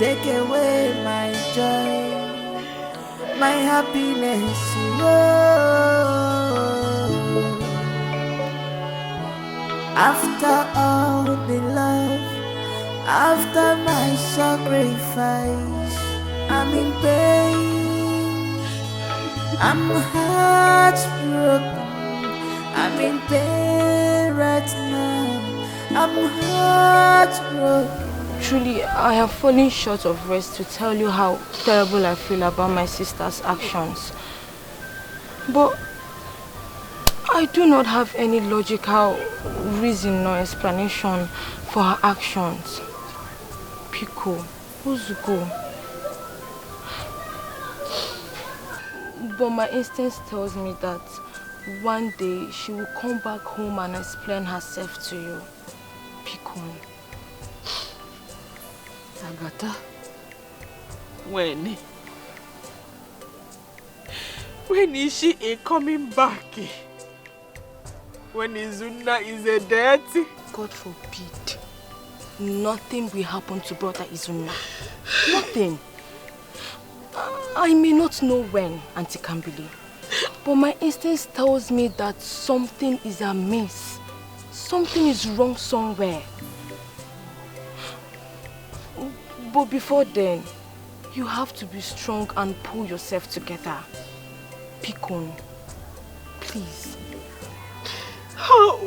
take away my joy, my happiness. Oh, after all the love, after my sacrifice, I'm in pain, I'm heartbroken, I'm in pain right now, I'm heartbroken. Truly, I have fallen short of words to tell you how terrible I feel about my sister's actions. But I do not have any logical reason or explanation for her actions. Pico, Uzuko. But my instinct tells me that one day she will come back home and explain herself to you. Pico. Agatha, when is she coming back? When Izuna is a dead? God forbid. Nothing will happen to brother Izuna. Nothing. I may not know when, Auntie Kambili, but my instinct tells me that something is amiss. Something is wrong somewhere. But before then, you have to be strong and pull yourself together. Pikon, please. How?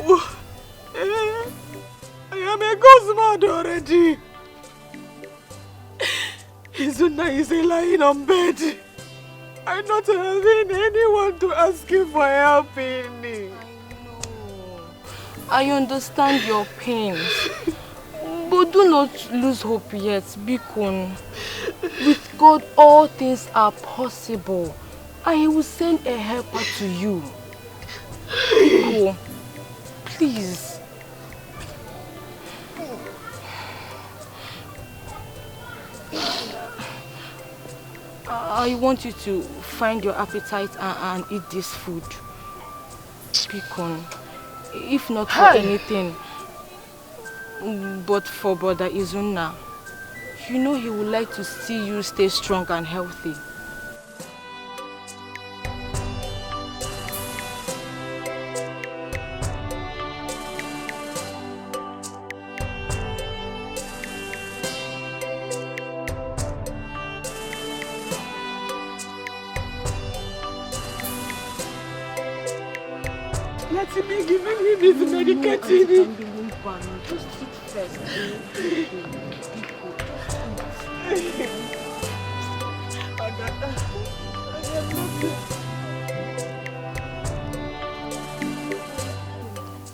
I am a ghost mad already. Izuna is lying on bed. I'm not having anyone to ask him for help in me. I know. I understand your pains. But do not lose hope yet, Bikun. With God, all things are possible. And He will send a helper to you. Biko, please. I want you to find your appetite and eat this food. Bikun. If not for anything, but for Brother Izuna, you know he would like to see you stay strong and healthy. Let me give him his medication. Just eat first.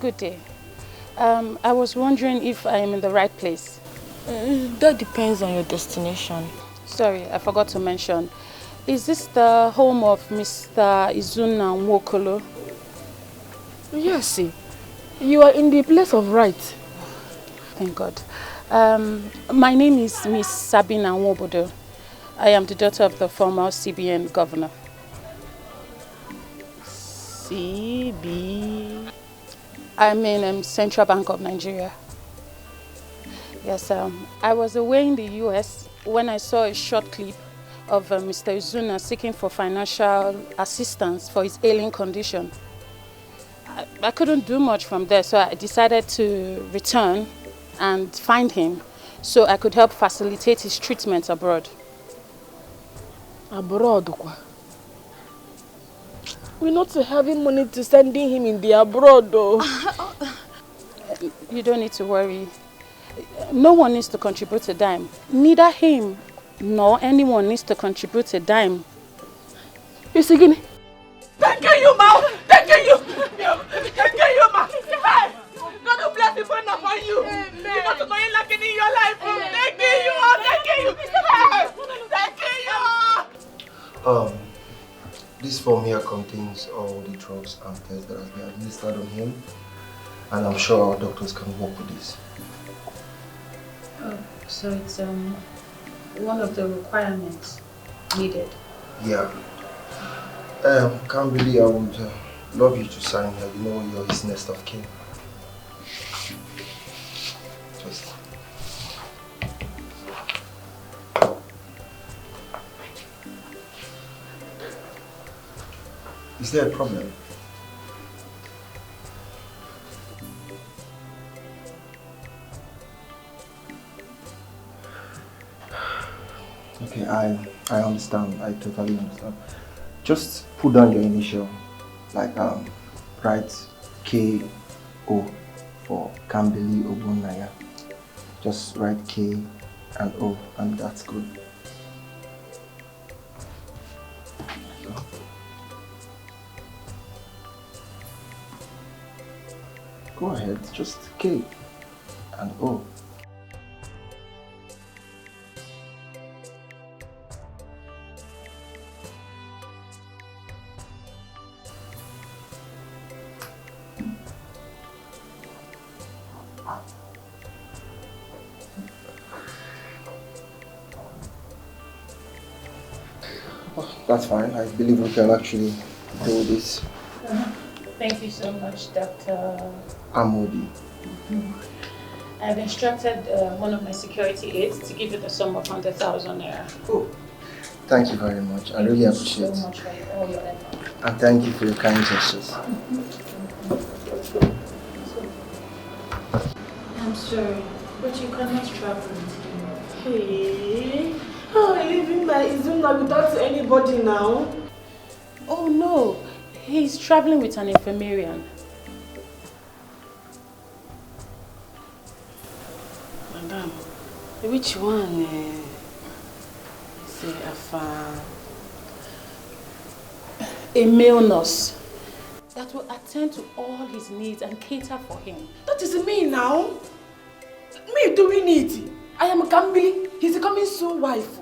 Good day. I was wondering if I am in the right place. That depends on your destination. Sorry, I forgot to mention. Is this the home of Mr. Izuna Nwokolo? Yes, you are in the place of right. Thank God. My name is Miss Sabina Nwobodo. I am the daughter of the former CBN governor. CB? I'm in Central Bank of Nigeria. Yes, I was away in the US when I saw a short clip of Mr. Izuna seeking for financial assistance for his ailing condition. I couldn't do much from there, so I decided to return and find him so I could help facilitate his treatment abroad. Abroad? We're not having money to sending him in the abroad though. You don't need to worry. No one needs to contribute a dime. Neither him nor anyone needs to contribute a dime. You see, Guinea? Thank you, Ma! Thank you! Thank you, Ma! Hey! God will bless the friend upon you! You got to know you like it in your life! Thank you! Thank you! Thank you! This form here contains all the drugs and tests that have been administered on him, and I'm sure our doctors can work with this. Oh, so it's one of the requirements needed. Yeah. Can't really, I would love you to sign here. You know you're his next of kin. Just. Is there a problem? Okay, I understand. I totally understand. Just put down your initial, like write K-O for Kambili Ogunaya. Just write K and O, and that's good. Go ahead, just K and O. That's fine. I believe we can actually do this. Thank you so much, Dr. Amodi. I've instructed one of my security aides to give you the sum of 100,000 naira. Oh, thank you very much. I really appreciate it. Thank you so much for all your effort. And thank you for your kind gestures. I'm sorry, but you cannot travel with him. Hey, how are you leaving my Izuna without anybody now? Oh no, he's traveling with an infirmarian. Madam, which one say A male nurse that will attend to all his needs and cater for him. That is me now. Me doing it. I am Kambili. He's coming soon, wife.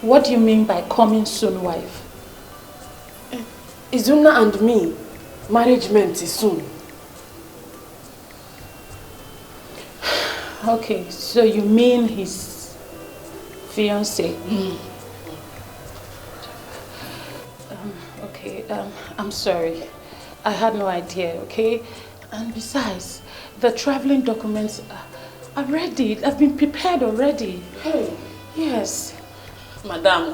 What do you mean by coming soon, wife? Izuna and me, marriagement is soon. Okay, so you mean his fiancé? Okay, I'm sorry. I had no idea, okay? And besides, the traveling documents are ready. I've been prepared already. Hey. Yes. Madam,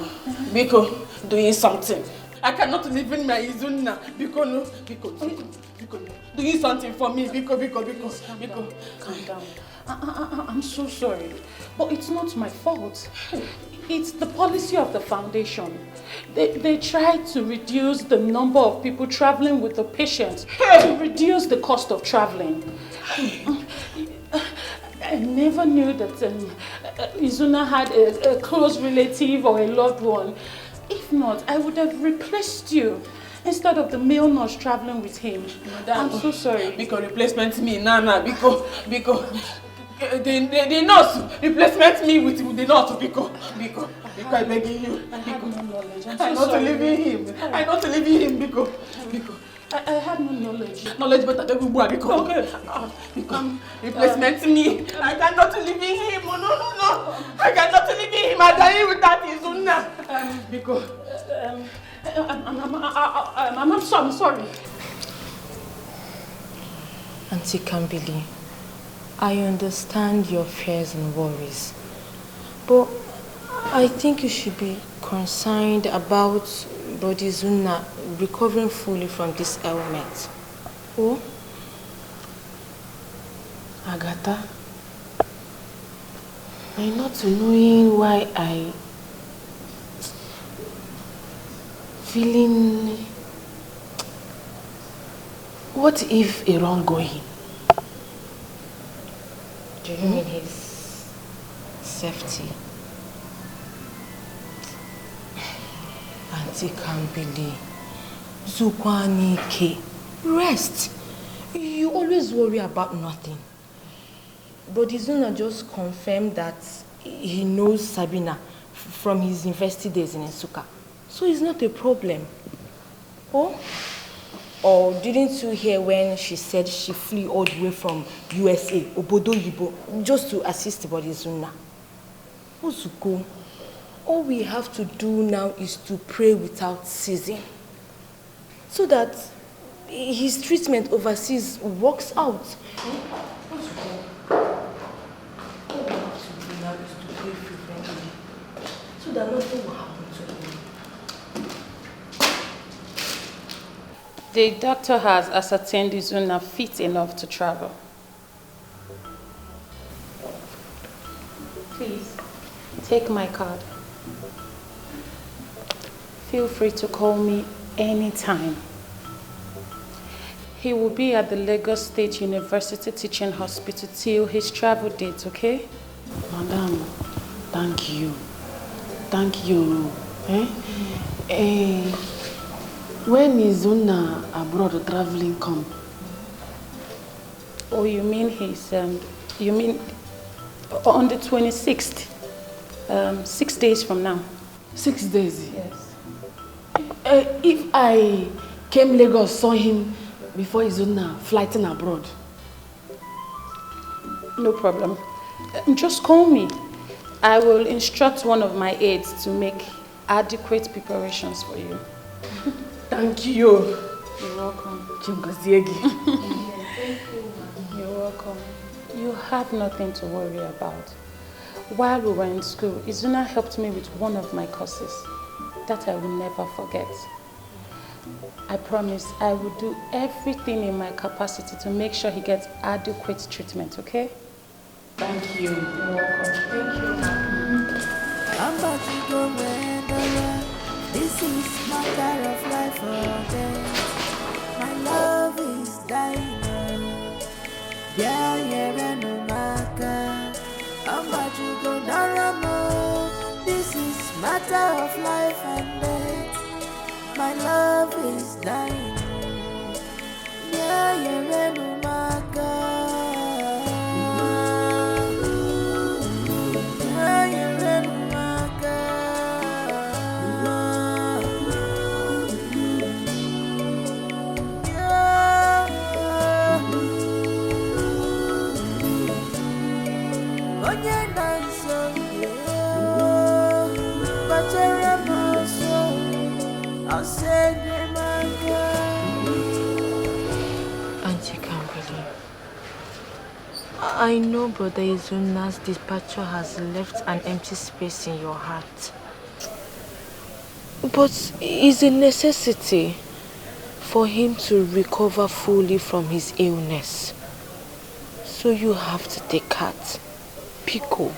Biko, doing something. I cannot live in my Izuna. Biko, no. Biko, no. Doing something for me. Biko. Calm down. I'm so sorry, but it's not my fault. It's the policy of the foundation. They try to reduce the number of people traveling with the patients to reduce the cost of traveling. I never knew that Izuna had a close relative or a loved one. If not, I would have replaced you instead of the male nurse traveling with him. Madam, I'm so sorry. Because replacement me, Nana. Because the nurse replacement me with the nurse. Because I beg you. I had no knowledge. I'm not leaving him. I'm not leaving him. Because I had no knowledge. Knowledge better than we because replacement me. I cannot live in him. No. I cannot live in him. I die with that Izuna. Because I'm sorry. Auntie Kambili, I understand your fears and worries, but I think you should be concerned about Body Zuna recovering fully from this ailment. Oh? Agatha, I'm not knowing why I feeling. What if a wrongdoing? Do you mean his safety? Auntie Kambili, Zukwanike, rest. You always worry about nothing. But Izuna just confirmed that he knows Sabina from his university days in Nsukka. So it's not a problem. Oh? Or didn't you hear when she said she flew all the way from USA, Obodo Yibo, just to assist Body Zuna? Ozuko, all we have to do now is to pray without ceasing, so that his treatment overseas works out. Ozuko, all we have to do now is to pray fervently, so so that nothing will happen to him. The doctor has ascertained Izuna fit enough to travel. Please, take my card. Feel free to call me anytime. He will be at the Lagos State University Teaching Hospital till his travel date, okay? Madam, thank you. Thank you. When is Una abroad traveling come? Oh, you mean you mean on the 26th? 6 days from now. 6 days? Yes. If I came Lagos, saw him before Izuna flighting abroad. No problem. Just call me. I will instruct one of my aides to make adequate preparations for you. Thank you. You're welcome. You're welcome. You have nothing to worry about. While we were in school, Izuna helped me with one of my courses. That I will never forget. I promise I will do everything in my capacity to make sure he gets adequate treatment, okay? Thank you. You're welcome. Thank you. I'm about to go wherever. This is matter of life or death. My love is dying. Yeah, yeah, no matter. I'm about to go Naramo. This is matter of life and death. My love is dying. Yeah, yeah, no matter. Yeah, yeah, no matter. Onye na-eso bachere m ọsọ, ọsọ enyemaka. Auntie Kimberly, I know Brother Izuna's departure has left an empty space in your heart. But it's a necessity for him to recover fully from his illness. So you have to take heart. Pico,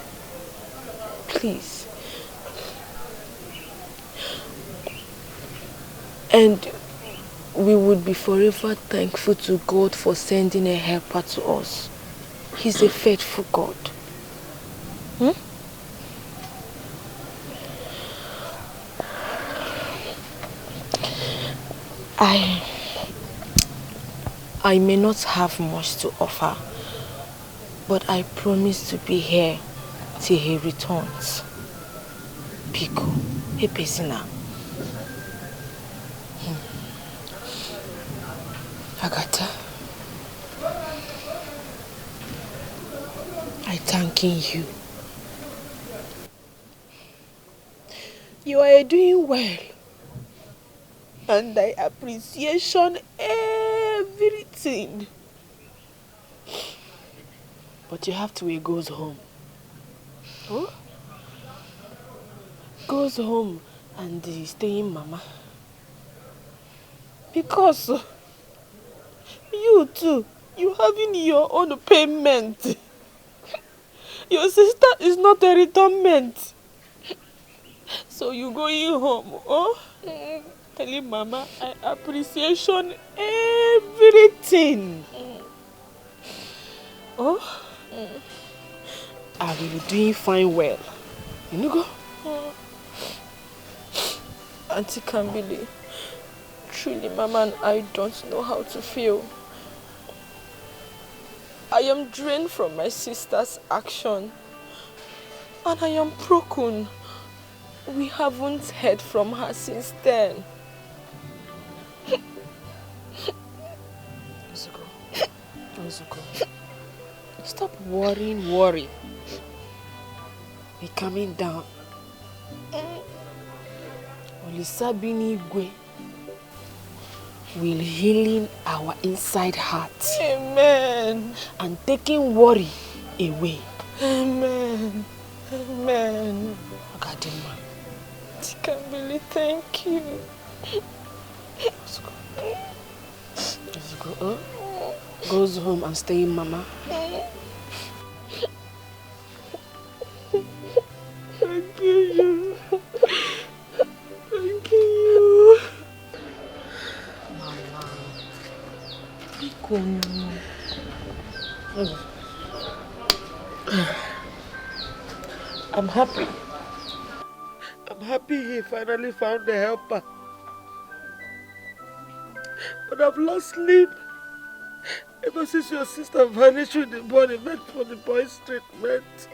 please. And we would be forever thankful to God for sending a helper to us. He's a faithful God. I may not have much to offer, but I promise to be here till he returns. Pico, hey Pesina. Agatha, I thanking you. You are doing well, and I appreciation everything. But you have to wait goes home. Oh? Goes home and stay in Mama. Because you too, you having your own payment. Your sister is not a returnment. So you going home, oh? Telling Mama I appreciation everything. Oh? I will be doing fine well. You know go? Auntie Kambili, truly Mama and I don't know how to feel. I am drained from my sister's action. And I am broken. We haven't heard from her since then. Ozuko, stop worry. We're coming down. Olisabini Igwe will healing our inside hearts. Amen. And taking worry away. Amen. Amen. Agadima, I can't really thank you. Let's go. Let's go. Huh? Goes home and stay in Mama. Thank you. Thank you. Mama. I'm happy. I'm happy he finally found a helper. But I've lost sleep ever since your sister vanished with the body meant for the boy's treatment.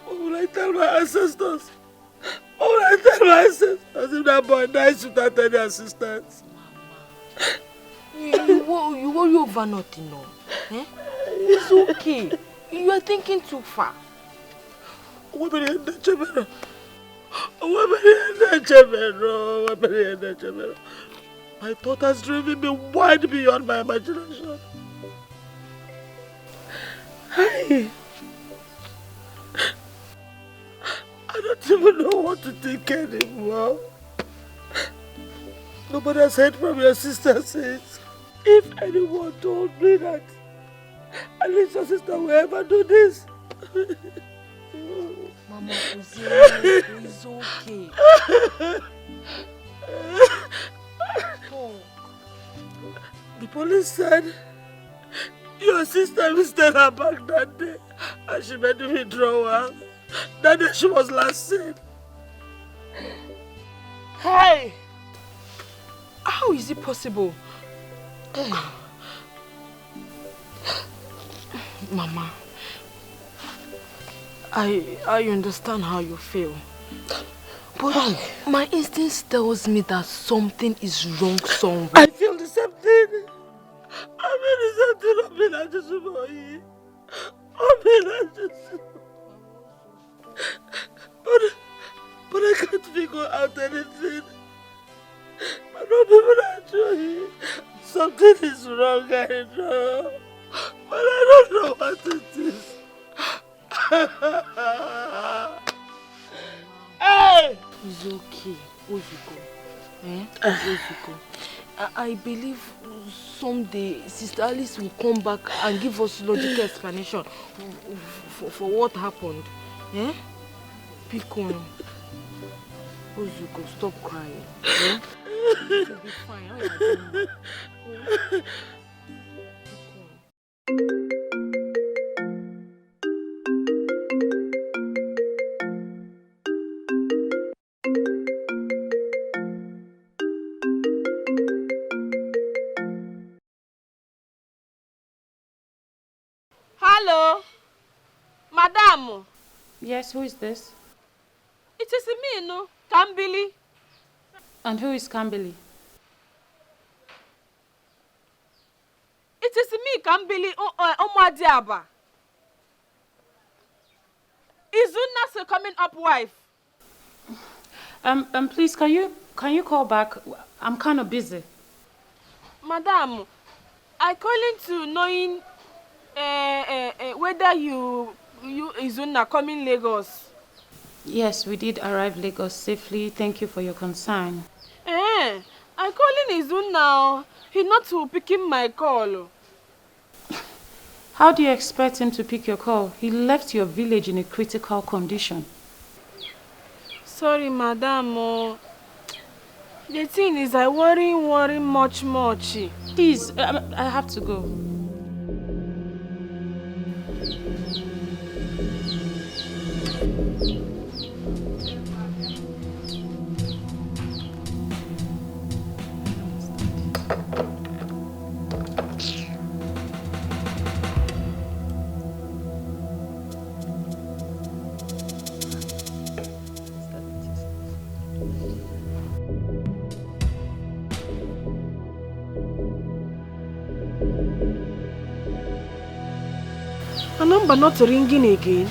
What will I tell my ancestors? What will I tell my ancestors if that boy dies without any assistance? You worry over nothing, no? Eh? It's okay. You are thinking too far. My thought has driven me wide beyond my imagination. I don't even know what to think anymore. Nobody has heard from your sister since. If anyone told me that at least your sister will ever do this. Mama, it's okay. The police said your sister visited her back that day and she made the withdrawal. That day she was last seen. Hey! How is it possible? Mama, I understand how you feel. But my instinct tells me that something is wrong somewhere. I feel the same thing. I mean the same thing. But I can't figure out anything. I don't even actually. Something is wrong, I know. But I don't know what it is. Hey! It's okay, Oziko. Oziko. I believe someday Sister Alice will come back and give us logical explanation for what happened. Eh? Pick on. Oziko, stop crying. Eh? You'll be fine. How are you doing? Hello, Madam. Yes, who is this? It is me, no, Kambili. And who is Kambili? It is me, Kambili, Omadiaba. Is Una's coming up wife? Please, can you call back? I'm kind of busy. Madam, I calling to knowing whether you Izuna coming Lagos. Yes, we did arrive Lagos safely. Thank you for your concern. I calling Izuna. He not to picking my call. How do you expect him to pick your call? He left your village in a critical condition. Sorry, Madam. The thing is, I worry much. Please, I have to go. A number not ringing again.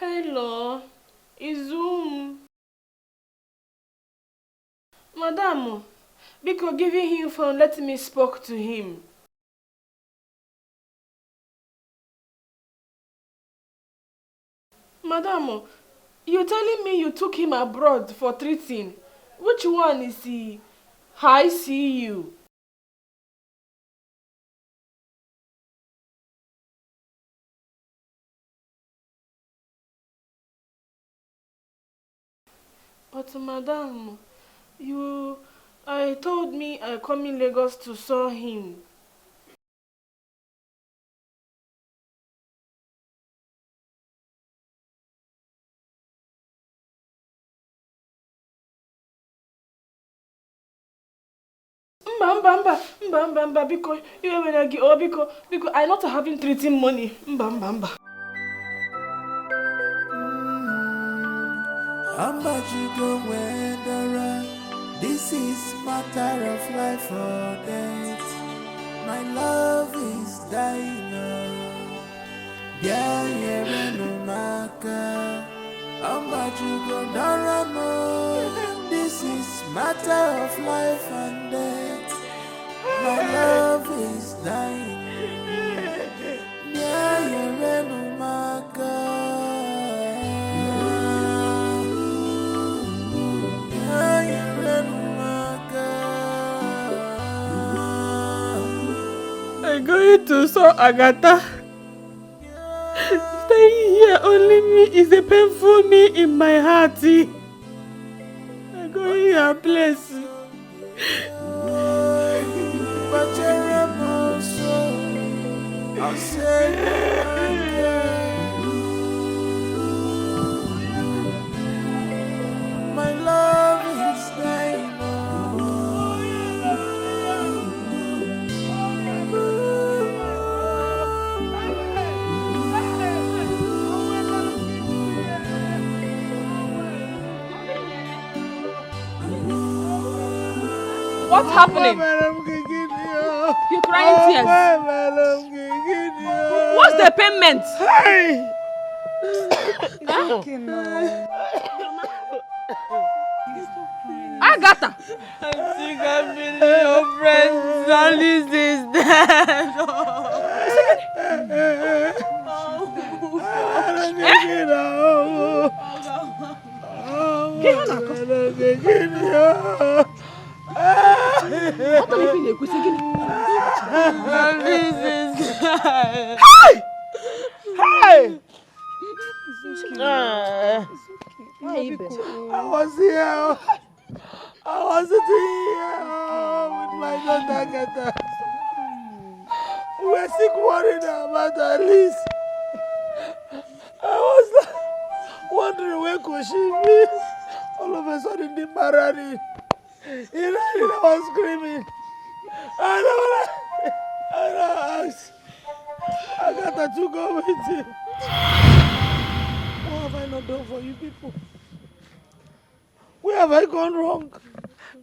Hello, Izum. Madam, because giving him phone, let me speak to him. Madam, you telling me you took him abroad for treating. Which one is he? I see you. But madam, I told me I come in Lagos to saw him. Mba, because you when I give because I not having treating money. Mba. Amba you weather. This is matter of life or death. My love is dying. Amba you This is matter of life and death. My love is dying. I'm going to saw Agatha. Staying here only me is a painful me in my heart. I'm going here, place. I'll say my love is dying. What's happening? You're crying tears. What's the payment? Hey! Agatha! I think I've been your friend. Alice is dead. Hey! I was here. I was sitting here with my daughter Agatha. We were sick worried about Alice. I was wondering where could she be. All of a sudden the Marani. He ran and I was screaming. And I asked Agatha to go with him. What have I not done for you people? Where have I gone wrong?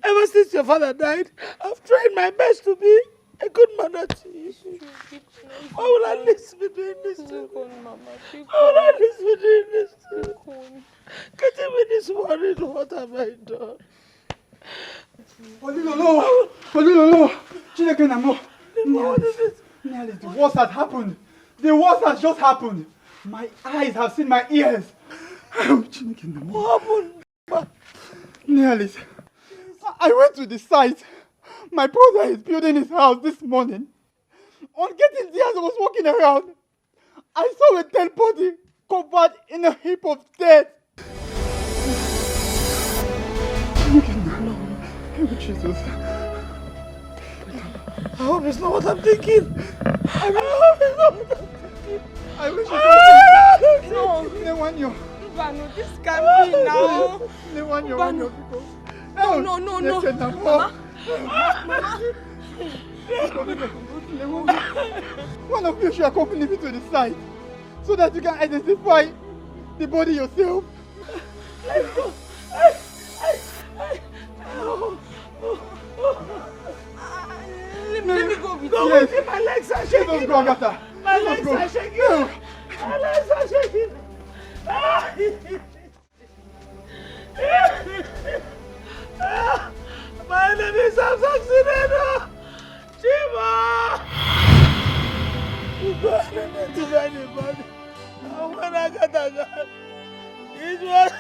Ever since your father died, I've tried my best to be a good mother to you. Why will Alice be doing this to me? Why will Alice be doing this to me? Getting me this worried, what have I done? Olilolo! Chineke Namo! What is it? Nearly, the worst has happened. The worst has just happened. My eyes have seen my ears. Chineke Namo. What happened? Nearly. I went to the site. My brother is building his house this morning. On getting there as I was walking around, I saw a dead body covered in a heap of dirt. Oh, Jesus. I hope it's not what I'm thinking. I hope it's not what I'm thinking. I wish it was. No, Newanyo. Bano, this can't be now. Newanyo. No. Mama. One of you should accompany me to the site so that you can identify the body yourself. Let's go. Let me go with Go you. with me. My legs are shaking. Let's go, Agatha. My legs are shaking. My legs are shaking. Ah! God. This one.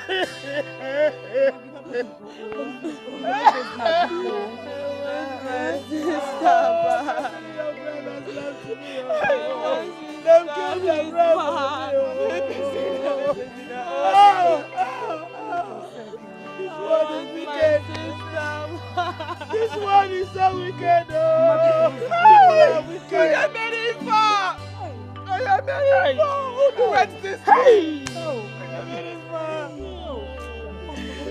This one is so wicked. Oh, wicked. I am very far. I am very far. Who do wet this? Hey. I am very far.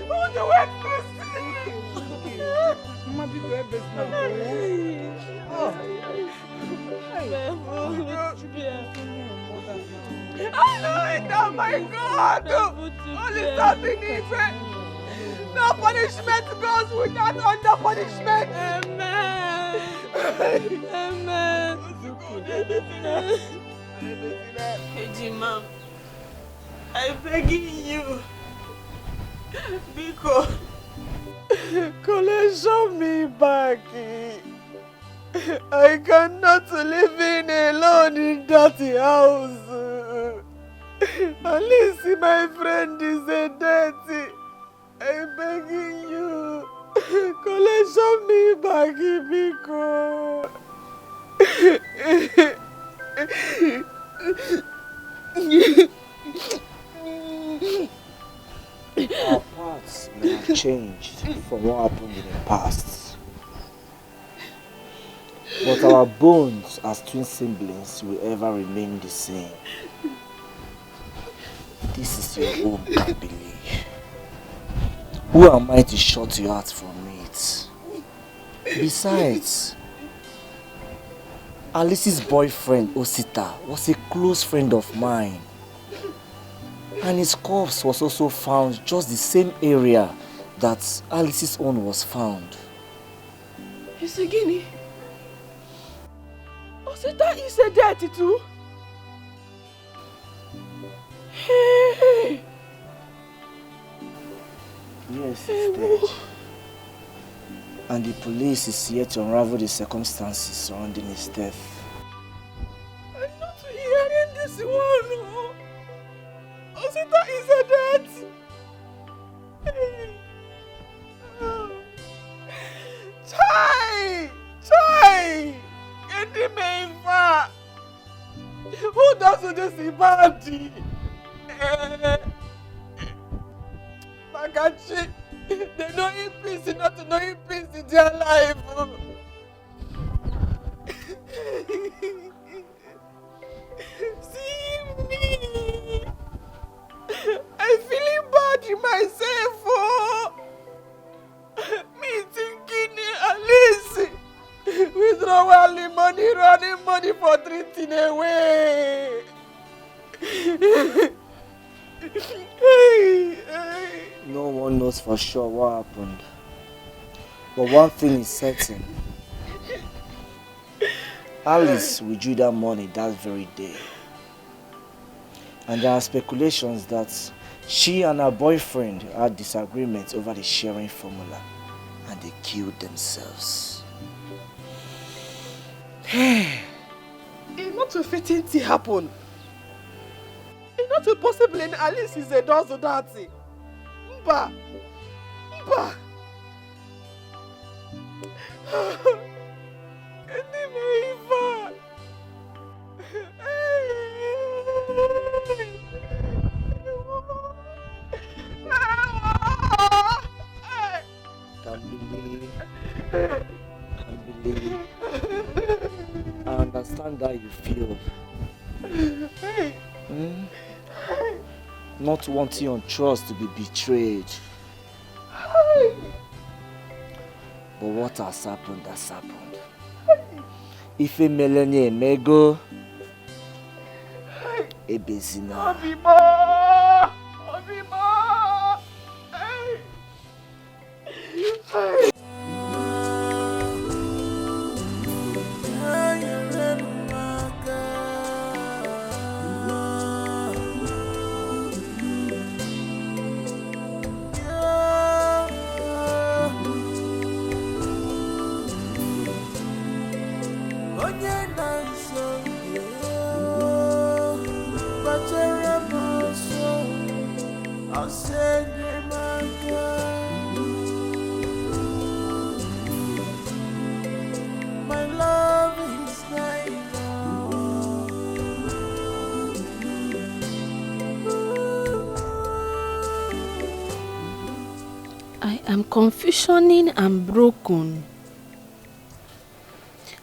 Who do wet this? Oh my God! Only something is no punishment goes without under punishment. Amen. Amen. Hey, Jima, I'm begging you, because collection me back. I cannot live in alone in dirty house. At least my friend is a dirty. I'm begging you, collection me back, Biko. Our paths may have changed from what happened in the past, but our bonds as twin siblings will ever remain the same. This is your home, I believe. Who am I to shut you out from it? Besides, Alice's boyfriend, Osita, was a close friend of mine. And his corpse was also found just the same area that Alice's own was found. It's a guinea. Osita is a dirty too. Hey. Yes, he's dead. And the police is here to unravel the circumstances surrounding his death. I'm not hearing this one. No. Osita is a dead. Hey. Oh. Chai! Get him in far. Who doesn't just see body? Magachi, they know in peace, not to know in peace in their life. See me. I'm feeling bad in myself. Oh. Me thinking Alice. Withdrawal money, running money for treating away. No one knows for sure what happened. But one thing is certain. Alice withdrew that money that very day. And there are speculations that she and her boyfriend had disagreements over the sharing formula and they killed themselves. It's not a fitting to happen. It's not possible in Alice is a dozen dirty. Mba. Can't believe. I understand how you feel. Not wanting your trust to be betrayed. But what has happened has happened. If a millennium may go, a busy now. But you're a am confusioning and broken.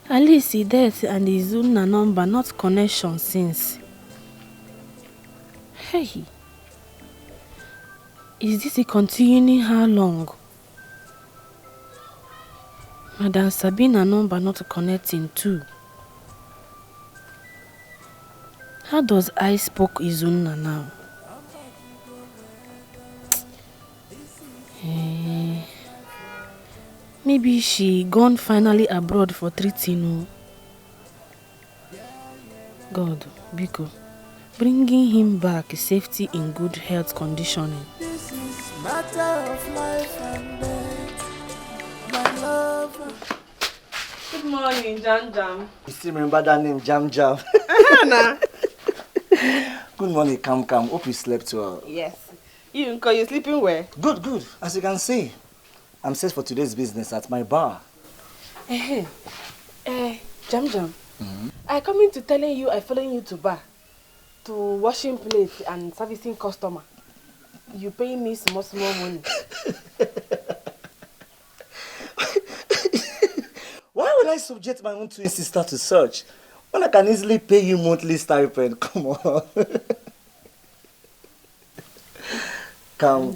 At least the death and the Izuna number not connection since. Hey, is this a continuing how long? Madam Sabina number not connecting too. How does I spoke Izuna now? Maybe she gone finally abroad for treating. God, Biko, bringing him back safety in good health conditioning. This is matter of life and death. My love. Good morning, Jam Jam. You still remember that name, Jam Jam? Good morning, Cam Cam. Hope you slept well. Yes. You sleeping well? Good, good. As you can see, I'm set for today's business at my bar. Jam Jam. I coming to telling you I following you to bar, to washing plates and servicing customer. You pay me small money. Why would I subject my own twin sister to search when I can easily pay you monthly stipend? Come on. Come.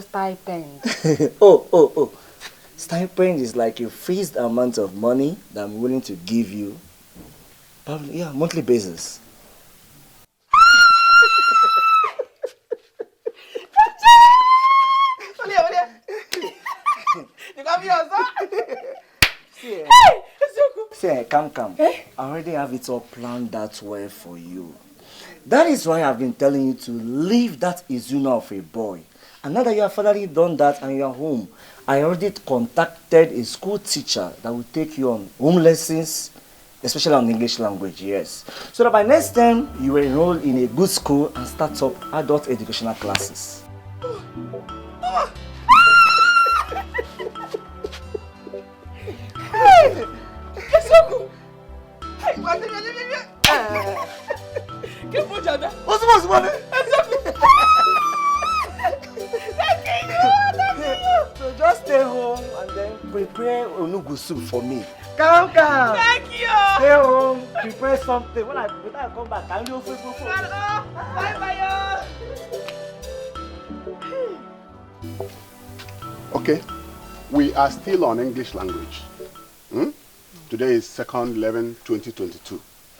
Stipend. Oh. Stipend is like a fixed amount of money that I'm willing to give you. Probably, yeah, monthly basis. You got me on See, come. I already have it all planned that way for you. That is why I've been telling you to leave that Izuna of a boy. And now that you have finally done that and you are home, I already contacted a school teacher that will take you on home lessons, especially on English language, yes. So that by next time, you will enroll in a good school and start up adult educational classes. Hey! So just stay home and then prepare onugu soup for me. Come. Thank you. Stay home, prepare something. When I come back, I'll do food. Bye. Okay, we are still on English language. Today is 2/11/2022.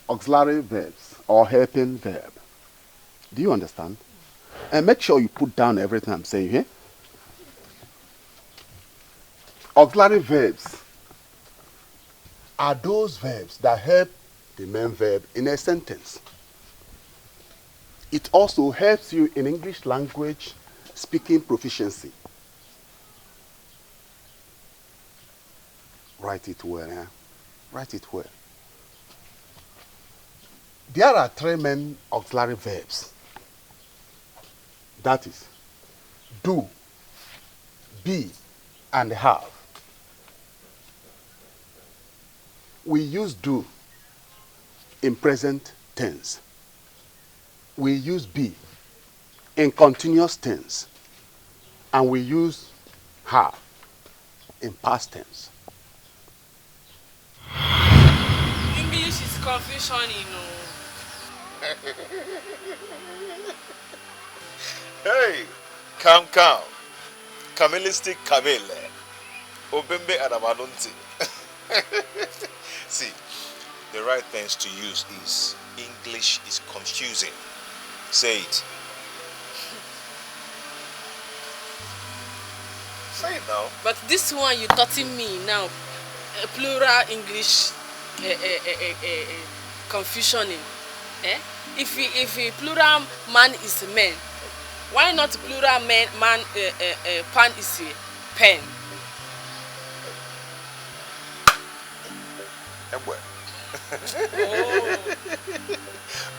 Auxiliary verbs or helping verb. Do you understand? And make sure you put down everything I'm saying here. Auxiliary verbs are those verbs that help the main verb in a sentence. It also helps you in English language speaking proficiency. Write it well, eh? Write it well. There are three main auxiliary verbs. That is, do, be, and have. We use do in present tense. We use be in continuous tense. And we use have in past tense. English is confusion, you know. Hey, come. Kamilistic Kamele. Obembe Adamanunti. See, the right things to use is English is confusing. Say it. Say it now. But this one you taught me now, plural English confusioning. If a plural man is a man, why not plural man pan is a pen?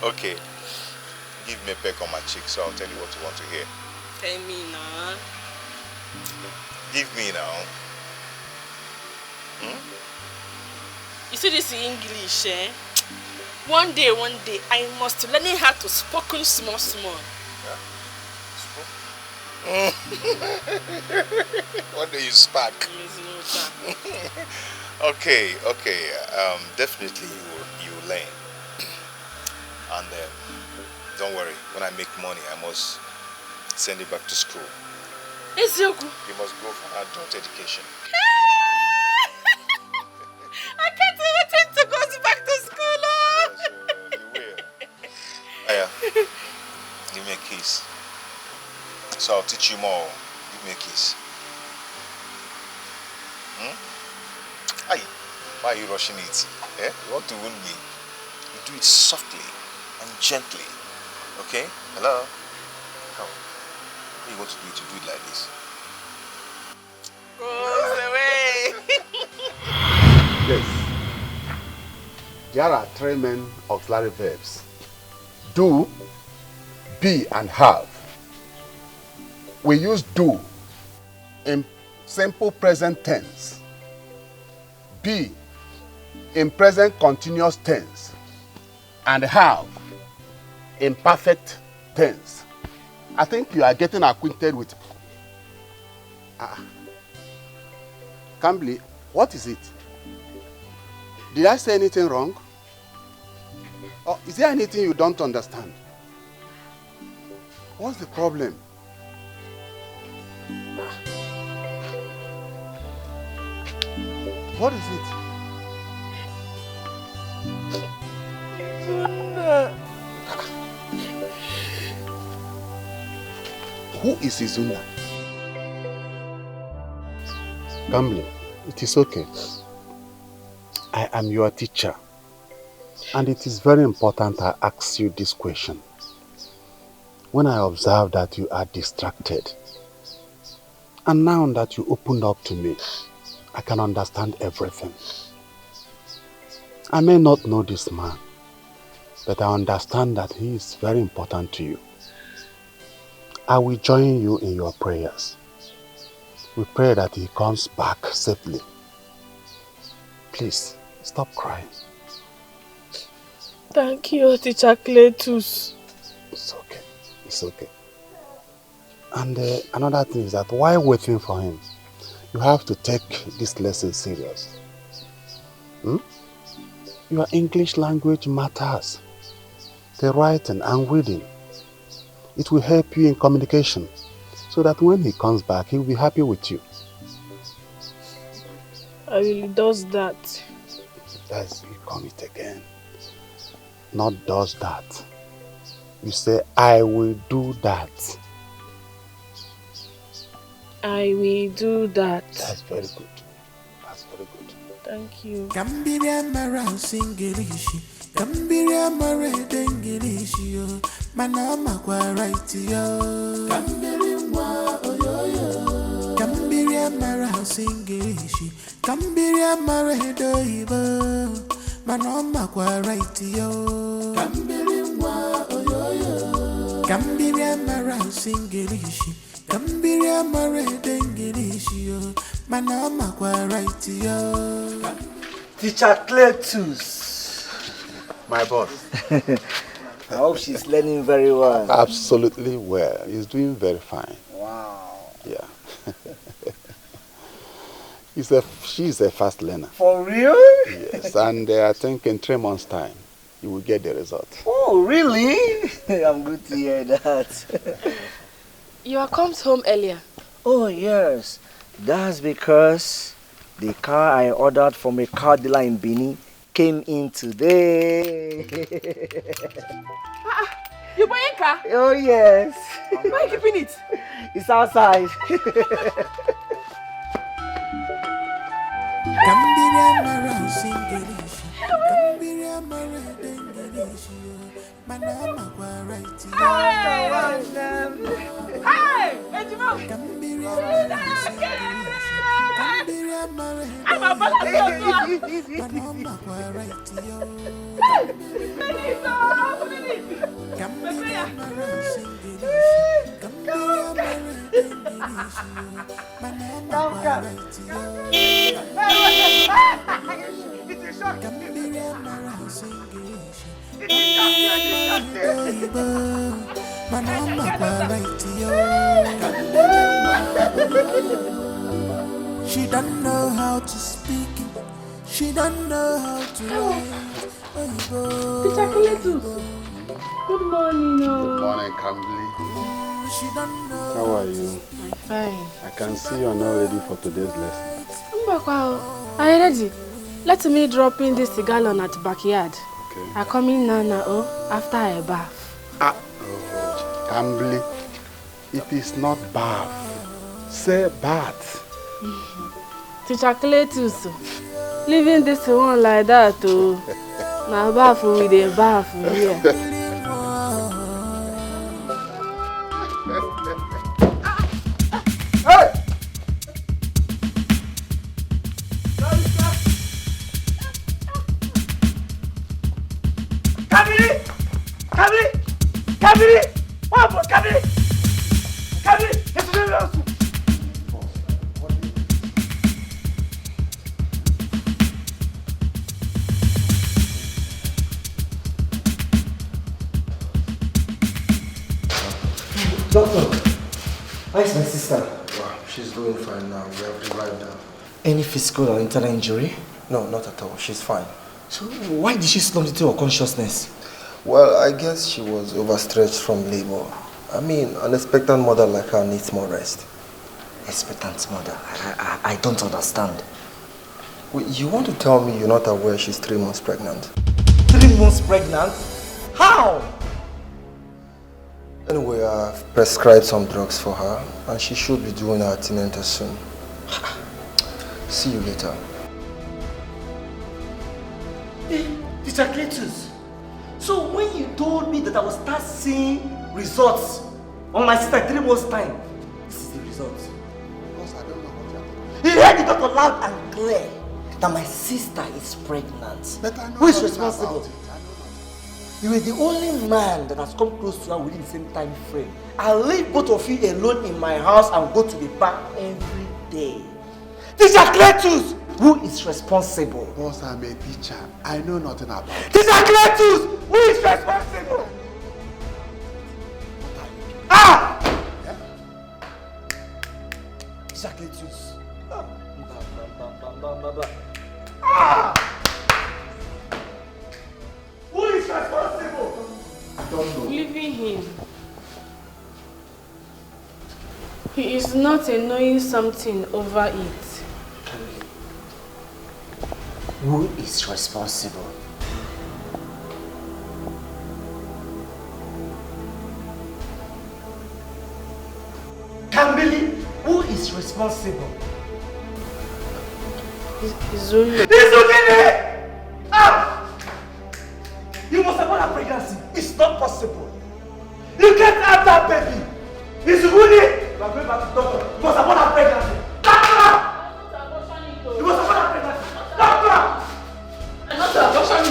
Okay, give me a peck on my cheek so I'll tell you what you want to hear. Tell me now. Give me now. You see this in English, eh? One day, I must learn how to spoken small. Yeah? One day you spark. Okay. Definitely you will learn. And don't worry, when I make money, I must send you back to school. You must go for adult education. I can't wait to go back to school. You will. Aya, give me a kiss. So I'll teach you more. Give me a kiss. Aye, why are you rushing it? Eh? You want to wound me? You do it softly and gently. Okay? Hello? Come. What you want to do it? You do it like this. Goes away. Yes. There are three main auxiliary verbs. Do, be, and have. We use do in simple present tense. Be in present continuous tense. And have in perfect tense. I think you are getting acquainted with... Cambly, what is it? Did I say anything wrong? Or is there anything you don't understand? What's the problem? What is it? Who is Izuna? Cambly, it is okay. I am your teacher. And it is very important I ask you this question. When I observe that you are distracted, and now that you opened up to me, I can understand everything. I may not know this man, but I understand that he is very important to you. I will join you in your prayers. We pray that he comes back safely. Please, stop crying. Thank you, Teacher Cletus. It's okay. It's okay. And another thing is that while waiting for him, you have to take this lesson serious. Your English language matters. The writing and reading. It will help you in communication so that when he comes back, he will be happy with you. I really does that. That's you come it again. Not does that. You say, I will do that. I will do that. That's very good. That's very good. Thank you. Kambiria mara singirishi, kambiria mara dengirishi yo, manama kwa right yo. Kambiria mwa oyoyo, kambiria mara singirishi, kambiria mara doibo, manama kwa right yo. Kambiria mwa oyoyo, kambiria mara singirishi. Kambiria mare dengirishi yo, manama kwa right yo. Teacher Cletus. My boss. I hope she's learning very well. Absolutely well. He's doing very fine. Wow. Yeah. She's a fast learner. For real? Yes, and I think in 3 months' time, you will get the result. Oh, really? I'm good to hear that. You are come home earlier. Oh, yes. That's because the car I ordered from a car dealer in Benin came in today. You buying car? Oh, yes. Why are you keeping it? It's outside. Kambiria mara singirishi, kambiria mara dengirishi yo, manama kwa right yo. Hey! Ejimo! Kambiria mara singirishi, kambiria mara I'm a dengirishi yo, manama kwa right yo. Kambiria mara singirishi, kambiria mara dengirishi yo, manama kwa right yo. My number right to you. She don't know how to speak it. She don't know how to write. Oh, you go. Teacher Cletus. Good morning. Good morning, Kambli. How are you? I'm fine. I can see you're not ready for today's lesson. Are you ready? Let me drop in this gallon at the backyard. Okay. I come in now, after I bath. Kambli, it is not bath. Say bath. Teacher Cletus, leaving this one like that, now bath with a bath here. Hey! Kabiri! What happened, Kabiri? Kabiri! It's the lawsuit! Doctor, how is my sister? Wow, she's doing fine now. We have revived her. Any physical or internal injury? No, not at all. She's fine. So why did she slump into her consciousness? Well, I guess she was overstretched from labor. I mean, an expectant mother like her needs more rest. Expectant mother? I don't understand. Wait, you want to tell me you're not aware she's 3 months pregnant? 3 months pregnant? How? Anyway, I've prescribed some drugs for her, and she should be doing her antenatal soon. See you later. Teacher Cletus, so when you told me that I would start seeing results on my sister 3 months' time, this is the result. Because I don't know what you're talking about. He heard it talk loud and clear that my sister is pregnant. But I know who is nothing responsible? about it. You were the only man that has come close to her within the same time frame. I leave both of you alone in my house and go to the bar every day. Teacher Cletus, who is responsible? Because I'm a teacher, I know nothing about it. Teacher Cletus, who is responsible? Ah! Yeah? Teacher Cletus. Ah! Who is responsible? I don't know. Leaving him. He is not knowing something over it. Who is responsible? Kambili, who is responsible? Zulu. Ah! You must abort her pregnancy. It's not possible. You can't have that baby. It's Runi. You are going back to the doctor. You must abort her pregnancy. Doctor! You must abort her pregnancy. Doctor! I'm not abortion.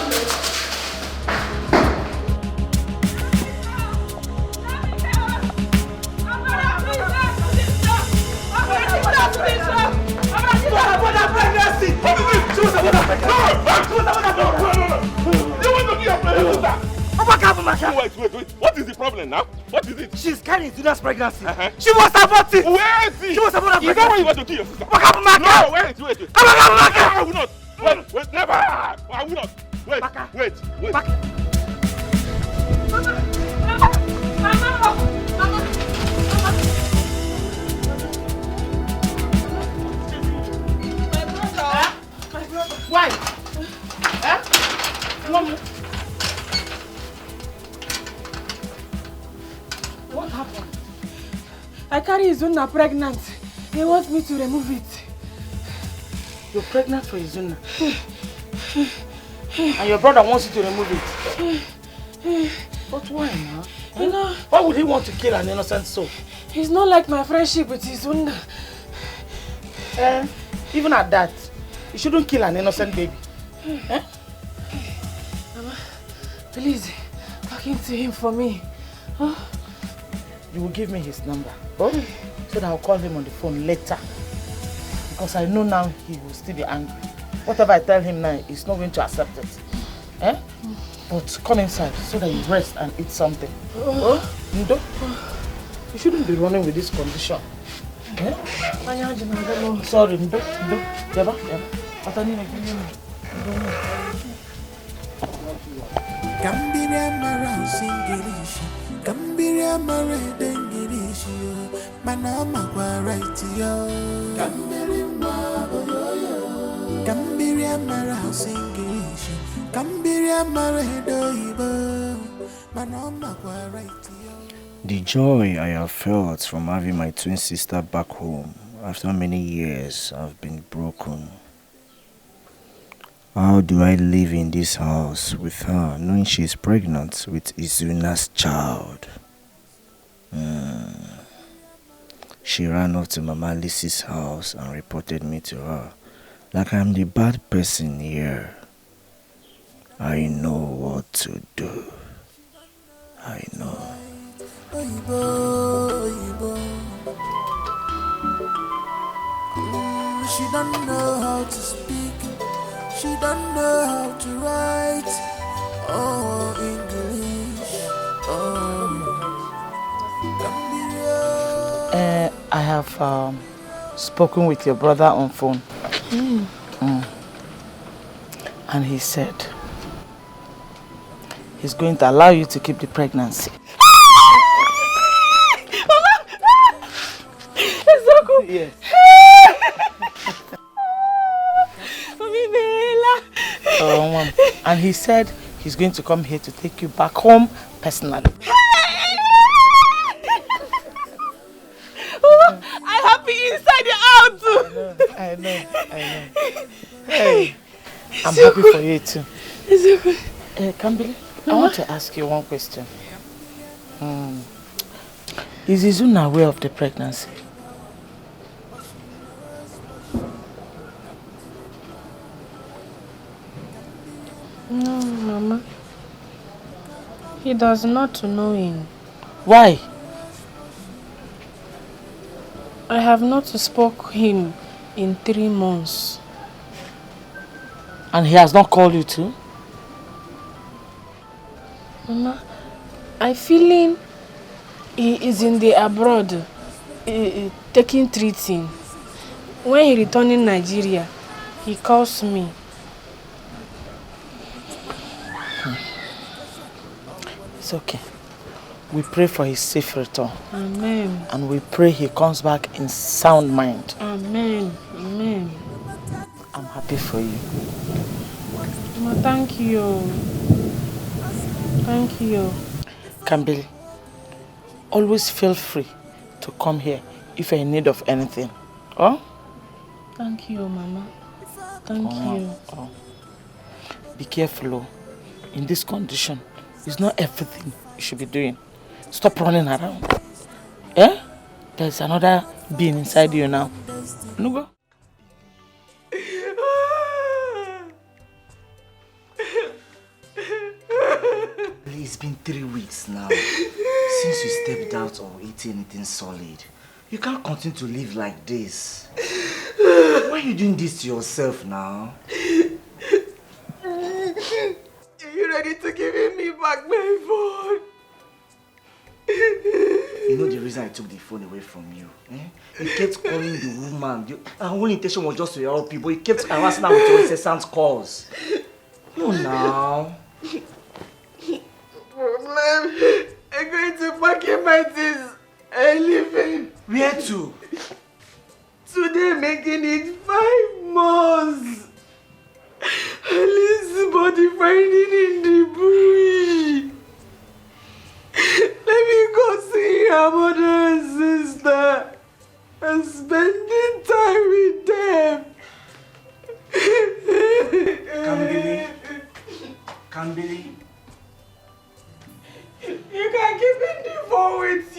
Wait. What is the problem now? What is it? She's carrying Zuna's pregnancy. She must abort it. Where is it? She must abort her pregnancy. Is that why you want to kill your sister? No, wait. I will not. Wait, never. I will not. Wait. Why? Mom. What happened? I carry Izuna pregnant. He wants me to remove it. You're pregnant for Izuna? And your brother wants you to remove it? But why now? You know, why would he want to kill an innocent soul? He's not like my friendship with Izuna. Even at that, you shouldn't kill an innocent baby. Mama, please, talking to him for me. You will give me his number, so that I'll call him on the phone later. Because I know now he will still be angry. Whatever I tell him now, he's not going to accept it. But come inside so that you rest and eat something. Ndo, you shouldn't be running with this condition. Eh? Sorry, Ndo. Yaba. Gambiria mara singirishi, Gambiria mara dengirishi, Manama kwa right yo. Gambiria mara singirishi, Gambiria mara doibo, Manama kwa right yo. The joy I have felt from having my twin sister back home after many years have been broken. How do I live in this house with her knowing she is pregnant with Izuna's child? She ran off to Mama Lizzie's house and reported me to her like I'm the bad person here. I know what to do. I know. She don't know how to speak. She don't know how to write. Oh, English. I have spoken with your brother on phone. And he said he's going to allow you to keep the pregnancy. Mama! It's so cool. Yes. And he said he's going to come here to take you back home personally. I'm happy inside and out. I know. Hey, I'm happy for you too. It's okay. Kambili, I want to ask you one question. Is Izuna aware of the pregnancy? No, Mama. He does not know him. Why? I have not spoken him in 3 months. And he has not called you too? Mama, I feeling he is in the abroad, taking treating. When he return in Nigeria, he calls me. It's okay. We pray for his safe return. Amen. And we pray he comes back in sound mind. Amen. Amen. I'm happy for you. Mama, thank you. Thank you. Kambili, always feel free to come here if you're in need of anything. Oh? Thank you, Mama. Thank you. Oh. Be careful, oh. In this condition, it's not everything you should be doing. Stop running around. Eh? There's another being inside you now. Nugo? It's been 3 weeks now since you stepped out or eating anything solid. You can't continue to live like this. Why are you doing this to yourself now? Are you ready to give me back my phone? You know the reason I took the phone away from you? Eh? You kept calling the woman. Our whole intention was just to help you, but you kept harassing her with your incessant calls. No, now. Problem. I'm going to pack in my things and leaving. Where to? Today making it 5 months. Alice's body finding in the bush. Let me go see her mother and sister and spending time with them. Kambili. You can keep in the phone with